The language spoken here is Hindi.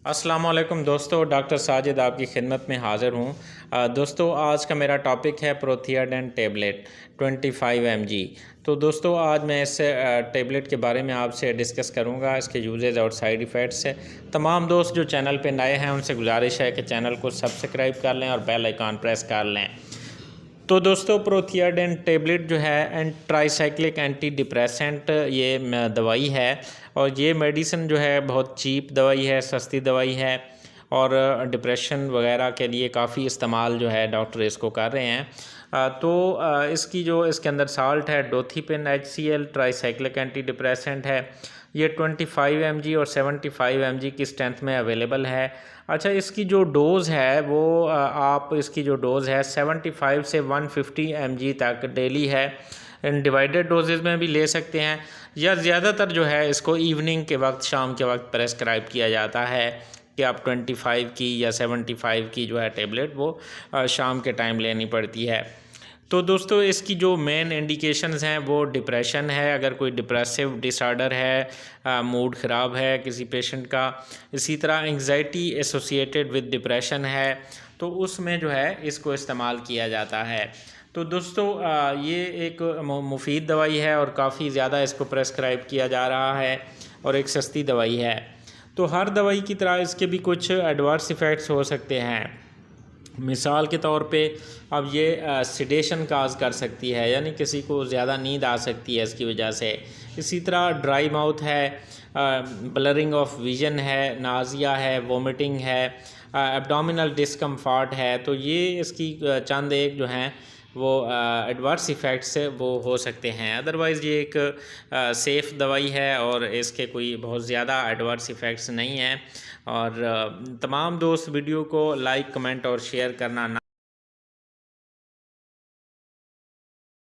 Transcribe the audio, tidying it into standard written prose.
अस्सलामुअलैकुम दोस्तों, डॉक्टर साजिद आपकी खिदमत में हाज़िर हूँ। दोस्तों, आज का मेरा टॉपिक है प्रोथियाडेंट टेबलेट 25 mg। तो दोस्तों, आज मैं इस टेबलेट के बारे में आपसे डिस्कस करूँगा, इसके यूजेज़ और साइड इफ़ेक्ट्स है। तमाम दोस्त जो चैनल पे नए हैं उनसे गुजारिश है कि चैनल को सब्सक्राइब कर लें और बेल आइकॉन प्रेस कर लें। तो दोस्तों, प्रोथियाडेंट टेबलेट जो है ट्राईसाइक्लिक एंटी डिप्रेसेंट ये दवाई है और ये मेडिसिन जो है बहुत चीप दवाई है, सस्ती दवाई है और डिप्रेशन वगैरह के लिए काफ़ी इस्तेमाल जो है डॉक्टर इसको कर रहे हैं। इसकी जो इसके अंदर साल्ट है डोथिपिन HCl ट्राईसाइक्लिक एंटी डिप्रेसेंट है। ये 25 mg और 75 mg की स्ट्रेंथ में अवेलेबल है। अच्छा, इसकी जो डोज़ है वो आप इसकी जो डोज़ है 75 से 150 mg तक डेली है। इन डिवाइडेड डोजेज़ में भी ले सकते हैं या ज़्यादातर जो है इसको इवनिंग के वक्त, शाम के वक्त प्रेस्क्राइब किया जाता है कि आप 25 की या 75 की जो है टेबलेट वो शाम के टाइम लेनी पड़ती है। तो दोस्तों, इसकी जो मेन इंडिकेशंस हैं वो डिप्रेशन है, अगर कोई डिप्रेसिव डिसऑर्डर है, मूड ख़राब है किसी पेशेंट का, इसी तरह एंग्जाइटी एसोसिएटेड विद डिप्रेशन है, तो उसमें जो है इसको इस्तेमाल किया जाता है। तो दोस्तों, ये एक मुफीद दवाई है और काफ़ी ज़्यादा इसको प्रेस्क्राइब किया जा रहा है और एक सस्ती दवाई है। तो हर दवाई की तरह इसके भी कुछ एडवर्स इफ़ेक्ट्स हो सकते हैं। मिसाल के तौर पे अब ये सिडेशन काज कर सकती है, यानी किसी को ज़्यादा नींद आ सकती है इसकी वजह से। इसी तरह ड्राई माउथ है, ब्लरिंग ऑफ विजन है, नाजिया है, वोमिटिंग है, एब्डोमिनल डिस्कम्फर्ट है। तो ये इसकी चंद एक जो हैं वो एडवर्स इफ़ेक्ट्स वो हो सकते हैं। अदरवाइज़ ये एक सेफ़ दवाई है और इसके कोई बहुत ज़्यादा एडवर्स इफ़ेक्ट्स नहीं हैं। और तमाम दोस्त वीडियो को लाइक, कमेंट और शेयर करना ना